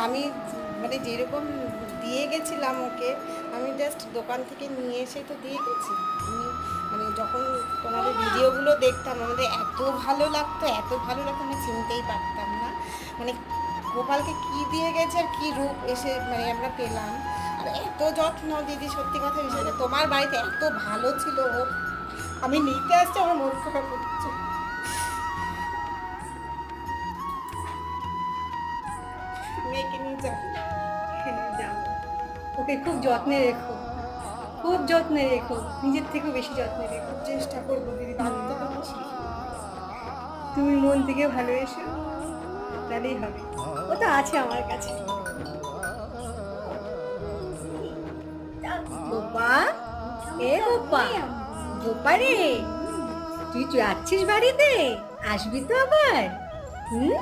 আমি মানে যেরকম দিয়ে গেছিলাম ওকে, আমি জাস্ট দোকান থেকে নিয়ে এসে তো দিয়ে গেছি। আমি মানে যখন তোমাদের ভিডিওগুলো দেখতাম আমাদের এত ভালো লাগতো, এত ভালো লাগতো, আমি চিনতেই পারতাম না মানে গোপালকে কি দিয়ে গেছে আর কি রূপ এসে মানে আমরা পেলাম। আর এত যত্ন দিদি, সত্যি কথা বিষয়টা তোমার বাড়িতে এত ভালো ছিল ও, আমি নিতে আসছি আমার মন খারাপ হচ্ছে। মেয়েকে নিয়ে যাবি? হ্যাঁ, যাবো। ওকে খুব যত্নে রেখো, খুব যত্নে রেখো, নিজের থেকেও বেশি যত্নে রেখো। চেষ্টা করবো দিদি, বাড়িতে তো বেশি। তুমি মন থেকে ভালোবেসো, তাহলেই হবে। ও তো আছে আমার কাছে। গোপা, এ গোপা, গোপা রে, তুই যাচ্ছিস বাড়িতে? আসবি তো আবার? হুম?